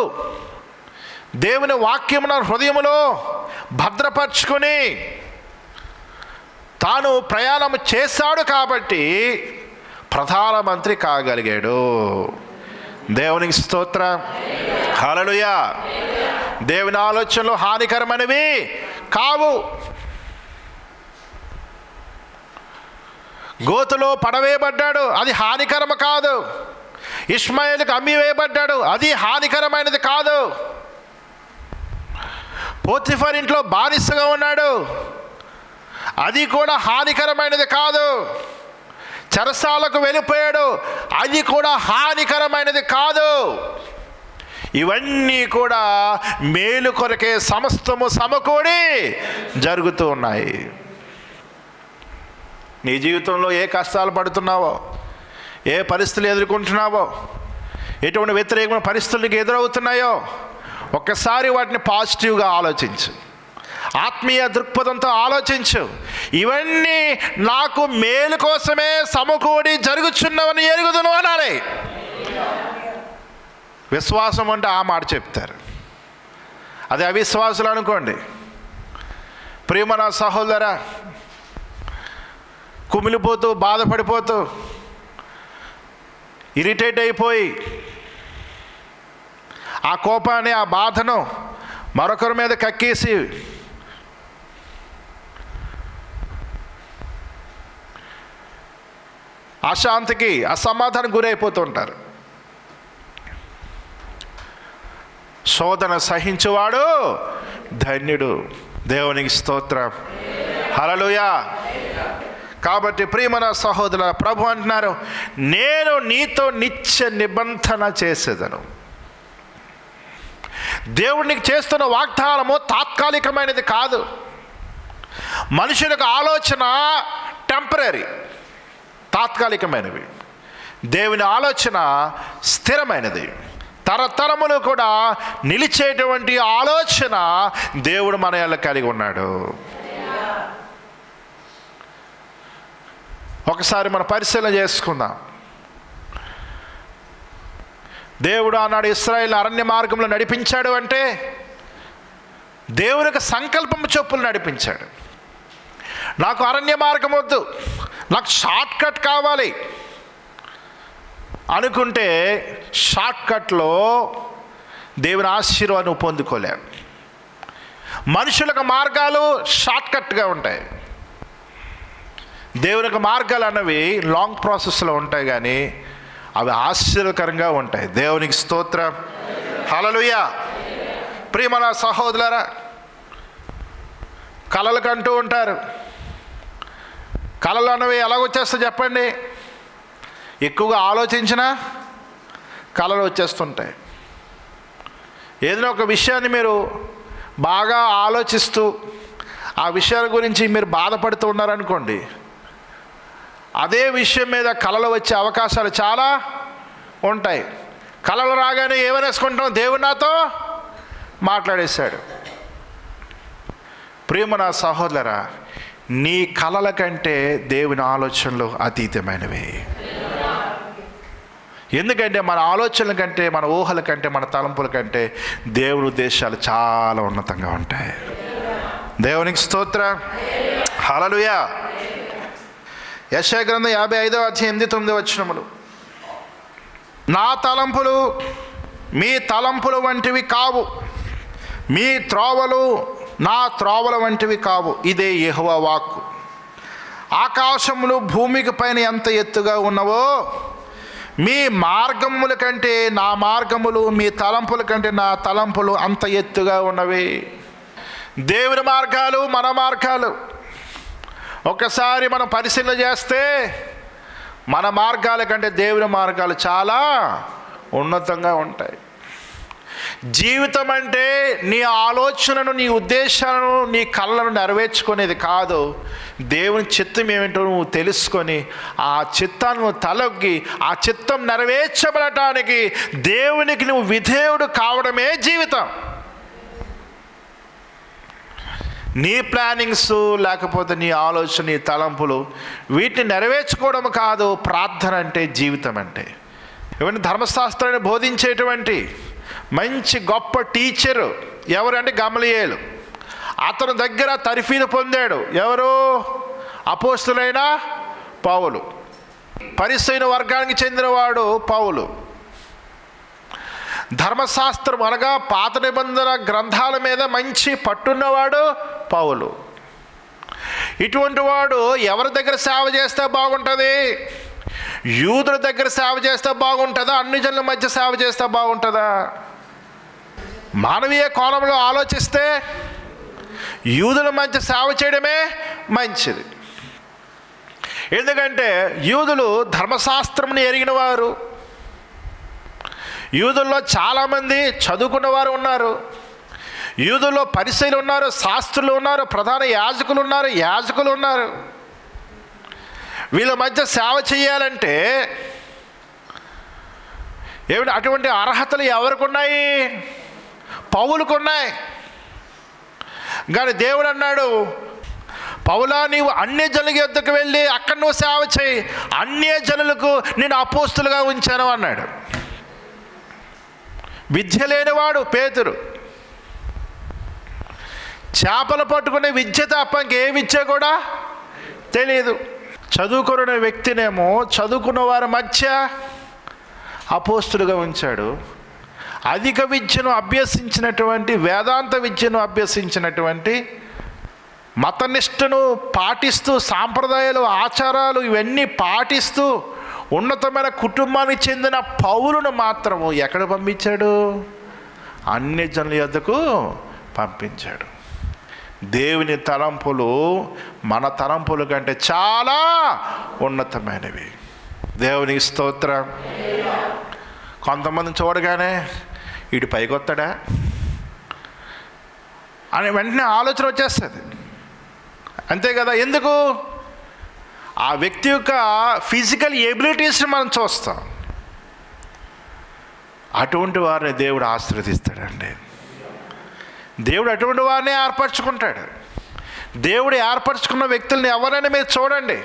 Speaker 1: దేవుని వాక్యమున హృదయములో భద్రపరుచుకొని తాను ప్రయాణం చేశాడు కాబట్టి ప్రధానమంత్రి కాగలిగాడు. దేవునికి స్తోత్రం. హల్లెలూయా. దేవుని ఆలోచనలు హానికరమైనవి కావు. గోతులో పడవేయబడ్డాడు, అది హానికరము కాదు. ఇష్మాయేలుకు అమ్మివేయబడ్డాడు, అది హానికరమైనది కాదు. పోతిఫర్ ఇంట్లో బానిసగా ఉన్నాడు, అది కూడా హానికరమైనది కాదు. చెరసాలకు వెళ్ళిపోయాడు, అది కూడా హానికరమైనది కాదు. ఇవన్నీ కూడా మేలు కొరకే సమస్తము సమకూడి జరుగుతూ ఉన్నాయి. నీ జీవితంలో ఏ కష్టాలు పడుతున్నావో, ఏ పరిస్థితులు ఎదుర్కొంటున్నావో, ఎటువంటి వ్యతిరేకమైన పరిస్థితులకు ఎదురవుతున్నాయో ఒక్కసారి వాటిని పాజిటివ్గా ఆలోచించు, ఆత్మీయ దృక్పథంతో ఆలోచించు. ఇవన్నీ నాకు మేలు కోసమే సమకూడి జరుగుచున్నవని ఎరుగుదును అనాలి. విశ్వాసం అంటే ఆ మాట చెప్తారు, అది అవిశ్వాసులు అనుకోండి. ప్రియమైన సహోదరా, కుమిలిపోతూ బాధపడిపోతూ ఇరిటేట్ అయిపోయి ఆ కోపాన్ని, ఆ బాధను మరొకరి మీద కక్కేసి అశాంతికి, అసమాధానం గురైపోతుంటారు. శోధన సహించువాడు ధన్యుడు. దేవునికి స్తోత్రం. హల్లెలూయా. కాబట్టి ప్రియమైన సహోదరుల, ప్రభు అంటున్నారు, నేను నీతో నిత్య నిబంధన చేసేదను. దేవుడికి చేస్తున్న వాగ్దానము తాత్కాలికమైనది కాదు. మనుషులకు ఆలోచన టెంపరీ, తాత్కాలికమైనవి. దేవుని ఆలోచన స్థిరమైనది, తరతరములు కూడా నిలిచేటువంటి ఆలోచన దేవుడు మన యందు కలిగి ఉన్నాడు. ఒకసారి మన పరిశీలన చేసుకుందాం. దేవుడు ఆనాడు ఇశ్రాయేలు అరణ్య మార్గంలో నడిపించాడు అంటే దేవునికి సంకల్పం చొప్పులు నడిపించాడు. నాకు అరణ్య మార్గం వద్దు, నాకు షార్ట్ కట్ కావాలి అనుకుంటే షార్ట్కట్లో దేవుని ఆశీర్వాదం పొందుకోలేము. మనుషులకు మార్గాలు షార్ట్కట్గా ఉంటాయి, దేవునికి మార్గాలు అన్నవి లాంగ్ ప్రాసెస్లో ఉంటాయి. కానీ అవి ఆశ్చర్యకరంగా ఉంటాయి. దేవునికి స్తోత్రం. హల్లెలూయా. ప్రియమైన సహోదరులారా, కలలు కంటూ ఉంటారు. కలలు అన్నవి ఎలాగొచ్చేస్తాయి చెప్పండి? ఎక్కువగా ఆలోచించినా కలలు వచ్చేస్తుంటాయి. ఏదైనా ఒక విషయాన్ని మీరు బాగా ఆలోచిస్తూ ఆ విషయాల గురించి మీరు బాధపడుతూ ఉన్నారనుకోండి, అదే విషయం మీద కలలు వచ్చే అవకాశాలు చాలా ఉంటాయి. కలలు రాగానే ఏమనేసుకుంటాం? దేవుడు నాతో మాట్లాడేశాడు. ప్రియమైన సహోదరా, నీ కలల కంటే దేవుని ఆలోచనలు అతీతమైనవి. ఎందుకంటే మన ఆలోచనల కంటే, మన ఊహల కంటే, మన తలంపుల కంటే దేవుని ఉద్దేశాలు చాలా ఉన్నతంగా ఉంటాయి. దేవునికి స్తోత్రం. హల్లెలూయా. యెషయా గ్రంథం 55వ అధ్యాయం 8-9 వచనములు. నా తలంపులు మీ తలంపులు వంటివి కావు, మీ త్రోవలు నా త్రోవల వంటివి కావు. ఇదే యెహోవా వాక్కు. ఆకాశములు భూమికి పైన ఎంత ఎత్తుగా ఉన్నవో, మీ మార్గముల కంటే నా మార్గములు, మీ తలంపుల కంటే నా తలంపులు అంత ఎత్తుగా ఉన్నవి. దేవుని మార్గాలు మన మార్గాలు ఒకసారి మనం పరిశీలన చేస్తే మన మార్గాల కంటే దేవుని మార్గాలు చాలా ఉన్నతంగా ఉంటాయి. జీవితం అంటే నీ ఆలోచనను, నీ ఉద్దేశాలను, నీ కళ్ళను నెరవేర్చుకునేది కాదు. దేవుని చిత్తం ఏమిటో నువ్వు తెలుసుకొని ఆ చిత్తాన్ని తలొగ్గి ఆ చిత్తం నెరవేర్చబడటానికి దేవునికి నువ్వు విధేయుడు కావడమే జీవితం. నీ ప్లానింగ్స్ లేకపోతే నీ ఆలోచన, నీ తలంపులు వీటిని నెరవేర్చుకోవడం కాదు ప్రార్థన అంటే, జీవితం అంటే. ఇవన్నీ ధర్మశాస్త్రాన్ని బోధించేటువంటి మంచి గొప్ప టీచరు ఎవరంటే గమలీయేలు. అతని దగ్గర తర్ఫీదు పొందాడు ఎవరు? అపోస్తలుడైన పౌలు. పరిసయ్యుల వర్గానికి చెందినవాడు పౌలు. ధర్మశాస్త్రం అనగా పాత నిబంధన గ్రంథాల మీద మంచి పట్టున్నవాడు పౌలు. ఇటువంటి వాడు ఎవరి దగ్గర సేవ చేస్తే బాగుంటుంది? యూదుల దగ్గర సేవ చేస్తే బాగుంటుందా? అన్ని జనుల మధ్య సేవ చేస్తే బాగుంటుందా? మానవీయ కోణంలో ఆలోచిస్తే యూదుల మధ్య సేవ చేయడమే మంచిది. ఎందుకంటే యూదులు ధర్మశాస్త్రంని ఎరిగిన వారు. యూదుల్లో చాలామంది చదువుకున్న వారు ఉన్నారు. యూదుల్లో పరిసయ్యులు ఉన్నారు, శాస్త్రులు ఉన్నారు, ప్రధాన యాజకులు ఉన్నారు. వీళ్ళ మధ్య సేవ చేయాలంటే ఏమిటి? అటువంటి అర్హతలు ఎవరికి ఉన్నాయి? పౌలుకు ఉన్నాయి. కానీ దేవుడు అన్నాడు, పౌలా నీవు అన్యజనుల యొద్దకు వెళ్ళి అక్కడ నువ్వు సేవ చేయి, అన్యజనులకు నేను అపోస్తులుగా ఉంచాను అన్నాడు. విద్య లేనివాడు పేతురు. చేపలు పట్టుకునే విద్య తప్ప ఇంకే విద్య కూడా తెలియదు. చదువుకున్న వ్యక్తినేమో చదువుకున్న వారి మధ్య అపోస్తులుగా ఉంచాడు. అధిక విద్యను అభ్యసించినటువంటి, వేదాంత విద్యను అభ్యసించినటువంటి, మతనిష్టను పాటిస్తూ, సాంప్రదాయాలు, ఆచారాలు ఇవన్నీ పాటిస్తూ ఉన్నతమైన కుటుంబానికి చెందిన పౌలును మాత్రము ఎక్కడ పంపించాడు? అన్ని జనుల యొద్దకు పంపించాడు. దేవుని తలంపులు మన తలంపుల కంటే చాలా ఉన్నతమైనవి. దేవునికి స్తోత్రం. కొంతమంది చూడగానే వీడు పైకొత్తాడా అని వెంటనే ఆలోచన వచ్చేస్తుంది. అంతే కదా? ఎందుకు? ఆ వ్యక్తి యొక్క ఫిజికల్ ఎబిలిటీస్ని మనం చూస్తాం. అటువంటి వారిని దేవుడు ఆశీర్వదిస్తాడండి. దేవుడు అటువంటి వారిని ఏర్పరచుకుంటాడు. దేవుడు ఏర్పరచుకున్న వ్యక్తుల్ని ఎవరైనా మీరు చూడండి,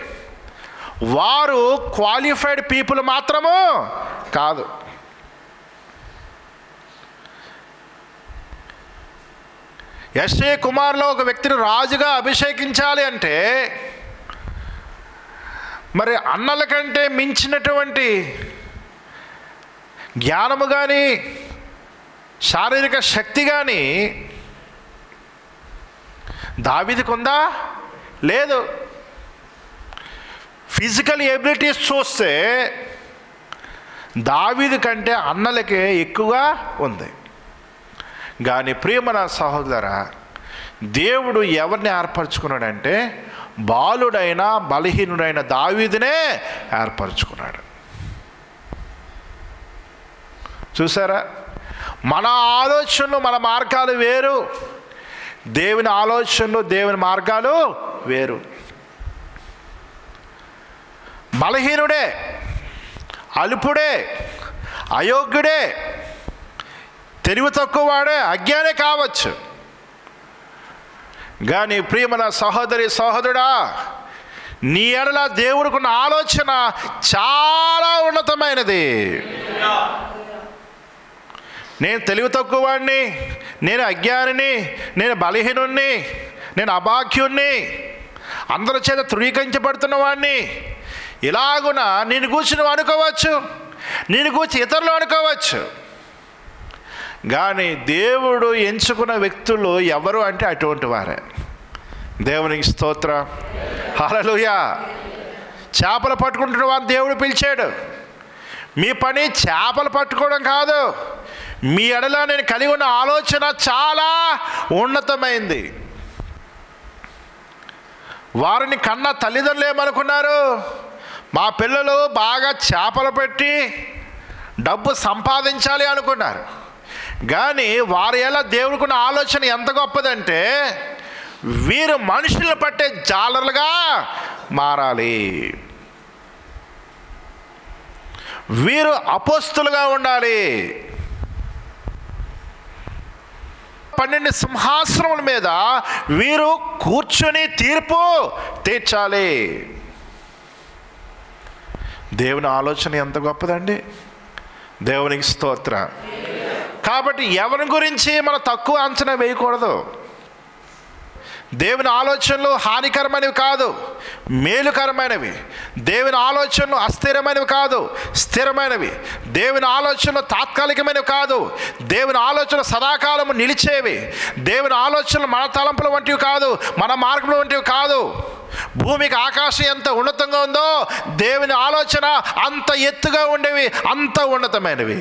Speaker 1: వారు క్వాలిఫైడ్ పీపుల్ మాత్రము కాదు. యెషయా కుమారులో ఒక వ్యక్తిని రాజుగా అభిషేకించాలి అంటే మరి అన్నల కంటే మించినటువంటి జ్ఞానము కానీ శారీరక శక్తి కానీ దావీదుకు ఉందా? లేదు. ఫిజికల్ ఎబిలిటీస్ చూస్తే దావీదు కంటే అన్నలకే ఎక్కువగా ఉంది. కానీ ప్రియమైన సహోదరా, దేవుడు ఎవరిని ఏర్పరచుకున్నాడంటే బాలుడైన బలహీనుడైన దావీదునే ఏర్పరచుకున్నాడు. చూసారా, మన ఆలోచనలు మన మార్గాలు వేరు, దేవుని ఆలోచనలు దేవుని మార్గాలు వేరు. బలహీనుడే, అల్పుడే, అయోగ్యుడే, తెలివి తక్కువవాడే, అజ్ఞానే కావచ్చు. కానీ ప్రియమైన సహోదరి సహోదరుడా, నీ ఎడల దేవుడికున్న ఆలోచన చాలా ఉన్నతమైనది. నేను తెలివి తక్కువవాడిని, నేను అజ్ఞానిని, నేను బలహీనుణ్ణి, నేను అభాగ్యుణ్ణి, అందరి చేత తృణీకరించబడుతున్న వాడిని, ఇలాగున నేను కూర్చుని నువ్వు అనుకోవచ్చు, నేను కూర్చి ఇతరులు అనుకోవచ్చు. కానీ దేవుడు ఎంచుకున్న వ్యక్తులు ఎవరు అంటే అటువంటి వారే. దేవునికి స్తోత్రం, హల్లెలూయా. చేపలు పట్టుకుంటున్న వారిని దేవుడు పిలిచాడు. మీ పని చేపలు పట్టుకోవడం కాదు, మీ ఎడల నేను కలిగి ఉన్న ఆలోచన చాలా ఉన్నతమైంది. వారిని కన్న తల్లిదండ్రులు ఏమనుకున్నారు? మా పిల్లలు బాగా చేపలు పెట్టి డబ్బు సంపాదించాలి అనుకున్నారు. కానీ వారి ఎలా దేవుడికున్న ఆలోచన ఎంత గొప్పదంటే వీరు మనుషులను పట్టే జాలరులుగా మారాలి, వీరు అపోస్తులుగా ఉండాలి, 12 సింహాసనముల మీద వీరు కూర్చొని తీర్పు తీర్చాలి. దేవుని ఆలోచన ఎంత గొప్పదండి. దేవునికి స్తోత్రం. కాబట్టి ఎవరి గురించి మనం తక్కువ అంచనా వేయకూడదు. దేవుని ఆలోచనలు హానికరమైనవి కాదు, మేలుకరమైనవి. దేవుని ఆలోచనలు అస్థిరమైనవి కాదు, స్థిరమైనవి. దేవుని ఆలోచనలు తాత్కాలికమైనవి కాదు, దేవుని ఆలోచనలు సదాకాలము నిలిచేవి. దేవుని ఆలోచనలు మన తలంపుల వంటివి కాదు, మన మార్గముల వంటివి కాదు. భూమికి ఆకాశం ఎంత ఉన్నతంగా ఉందో దేవుని ఆలోచన అంత ఎత్తుగా ఉండేవి, అంత ఉన్నతమైనవి.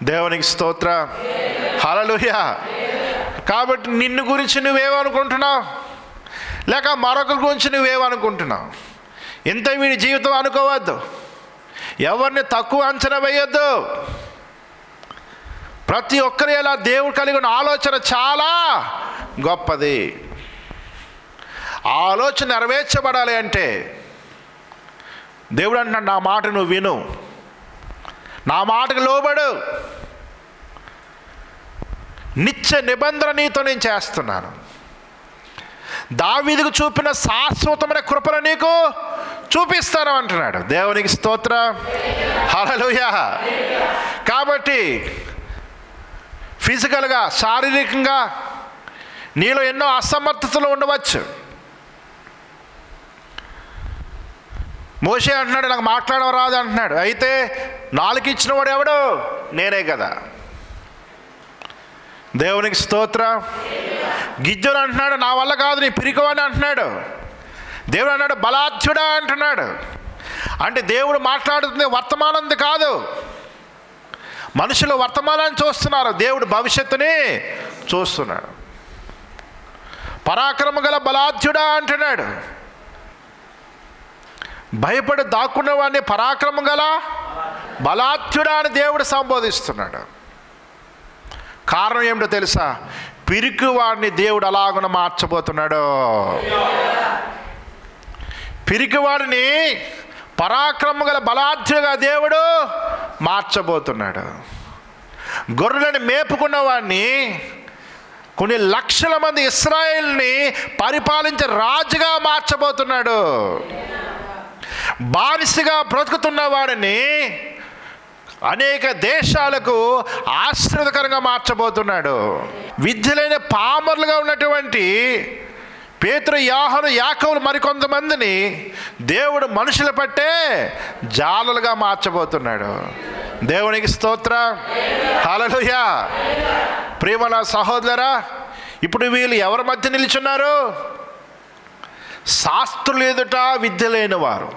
Speaker 1: దేవునికి స్తోత్రం, హల్లెలూయా. కాబట్టి నిన్ను గురించి నువ్వేమనుకుంటున్నావు, లేక మరొకరి గురించి నువ్వేమనుకుంటున్నావు, ఇంత వీడి జీవితం అనుకోవద్దు. ఎవరిని తక్కువ అంచనా వేయొద్దు. ప్రతి ఒక్కరి ఎలా దేవుడు కలిగిన ఆలోచన చాలా గొప్పది. ఆ ఆలోచన నెరవేర్చబడాలి అంటే దేవుడు అంటున్నాడు, నా మాట నువ్వు విను, నా మాటకు లోబడు, నిత్య నిబంధన నీతో నేను చేస్తున్నాను. దావీదుకు చూపిన శాశ్వతమైన కృపను నీకు చూపిస్తాను అంటున్నాడు. దేవునికి స్తోత్రం, హల్లెలూయా. కాబట్టి ఫిజికల్గా, శారీరకంగా నీలో ఎన్నో అసమర్థతలు ఉండవచ్చు. మోషే అంటున్నాడు, నాకు మాట్లాడడం రాదు అంటున్నాడు. అయితే నాలుగు ఇచ్చిన వాడు ఎవడు? నేనే కదా. దేవునికి స్తోత్రం. గిద్యోను అంటున్నాడు, నా వల్ల కాదు, నీ పిరికివాడిని అంటున్నాడు. దేవుడు అన్నాడు, బలాధ్యుడా అంటున్నాడు. అంటే దేవుడు మాట్లాడుతుంది వర్తమానంది కాదు. మనుషులు వర్తమానాన్ని చూస్తున్నారు, దేవుడు భవిష్యత్తుని చూస్తున్నాడు. పరాక్రమ గల బలాధ్యుడా అంటున్నాడు. భయపడి దాక్కున్న వాడిని పరాక్రమం గల బలాధ్యుడా అని దేవుడు సంబోధిస్తున్నాడు. కారణం ఏమిటో తెలుసా? పిరికి వాడిని దేవుడు అలాగున మార్చబోతున్నాడు. పిరికివాడిని పరాక్రమం గల బలాధ్యుడిగా దేవుడు మార్చబోతున్నాడు. గొర్రెలను మేపుకున్న వాడిని, కొన్ని లక్షల మంది ఇశ్రాయేల్ని పరిపాలించే రాజుగా మార్చబోతున్నాడు. బానిసగా బ్రతుకుతున్న వాడిని అనేక దేశాలకు ఆశీర్వాదకరంగా మార్చబోతున్నాడు. విద్యలైన పామరులుగా ఉన్నటువంటి పేతురు, యోహాను, యాకోబు మరికొంతమందిని దేవుడు మనుషుల పట్టే జాలలుగా మార్చబోతున్నాడు. దేవునికి స్తోత్రం, హల్లెలూయా. ప్రియమైన సహోదరులారా, ఇప్పుడు వీళ్ళు ఎవరి మధ్య నిల్చున్నారు? శాస్త్రులు ఎదుట విద్య లేనివారు,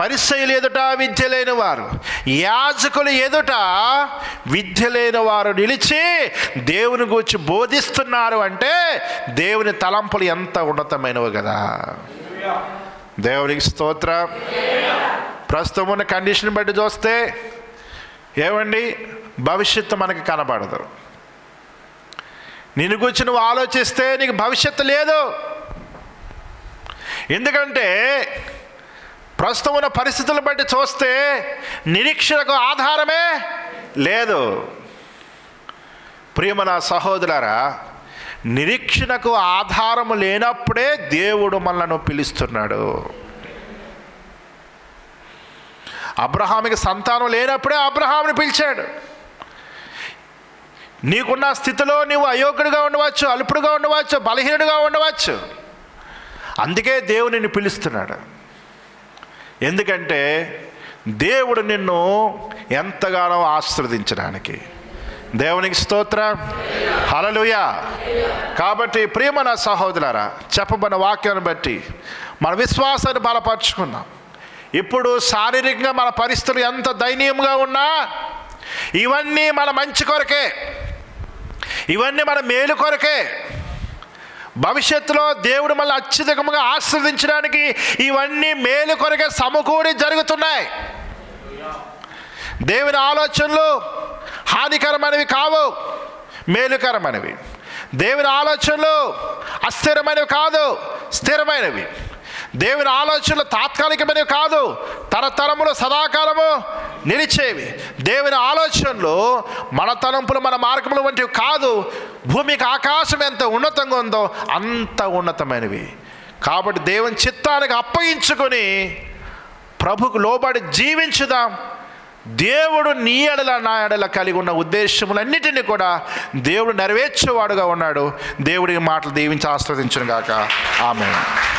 Speaker 1: పరిసయ్యులు ఎదుట విద్య లేనివారు, యాజకులు ఎదుట విద్య లేనివారు నిలిచి దేవుని గురించి బోధిస్తున్నారు అంటే దేవుని తలంపులు ఎంత ఉన్నతమైనవి కదా. దేవునికి స్తోత్రం. ప్రస్తుతం ఉన్న కండిషన్ బట్టి చూస్తే ఏమండి, భవిష్యత్తు మనకి కనబడదు. నిన్ను గురించి నువ్వు ఆలోచిస్తే నీకు భవిష్యత్తు లేదు. ఎందుకంటే ప్రస్తుతం ఉన్న పరిస్థితులను బట్టి చూస్తే నిరీక్షణకు ఆధారమే లేదు. ప్రియమైన సహోదరులారా, నిరీక్షణకు ఆధారము లేనప్పుడే దేవుడు మనల్ని పిలుస్తున్నాడు. అబ్రహాముకి సంతానం లేనప్పుడే అబ్రహాముని పిలిచాడు. నీకున్న స్థితిలో నువ్వు అయోగ్యుడిగా ఉండవచ్చు, అల్పుడుగా ఉండవచ్చు, బలహీనుడిగా ఉండవచ్చు. అందుకే దేవుడు నిన్ను పిలుస్తున్నాడు. ఎందుకంటే దేవుడు నిన్ను ఎంతగానో ఆశీర్వదించడానికి. దేవునికి స్తోత్రం. హల్లెలూయా. కాబట్టి ప్రియమైన సహోదరులారా, చెప్పబడిన వాక్యాన్ని బట్టి మన విశ్వాసాన్ని బలపరుచుకున్నాం. ఇప్పుడు శారీరకంగా మన పరిస్థితులు ఎంత దయనీయంగా ఉన్నా ఇవన్నీ మన మంచి కొరకే, ఇవన్నీ మన మేలు కొరకే. భవిష్యత్తులో దేవుడు మళ్ళీ అత్యధికంగా ఆశీర్వదించడానికి ఇవన్నీ మేలు కొరకే సమకూడి జరుగుతున్నాయి. దేవుని ఆలోచనలు హానికరమైనవి కావు, మేలుకరమైనవి. దేవుని ఆలోచనలు అస్థిరమైనవి కాదు, స్థిరమైనవి. దేవుని ఆలోచనలు తాత్కాలికమైనవి కాదు, తరతరములు సదాకాలము నిలిచేవి. దేవుని ఆలోచనలు మన తలంపులు మన మార్గములు వంటివి కాదు. భూమికి ఆకాశం ఎంత ఉన్నతంగా ఉందో అంత ఉన్నతమైనవి. కాబట్టి దేవుని చిత్తానికి అప్పగించుకొని ప్రభుకు లోబడి జీవించుదాం. దేవుడు నీ ఎడల నా ఎడల కలిగి ఉన్న ఉద్దేశములన్నిటినీ కూడా దేవుడు నెరవేర్చేవాడుగా ఉన్నాడు. దేవుడి మాటలు దీవించి ఆస్వాదించును గాక. ఆమేన్.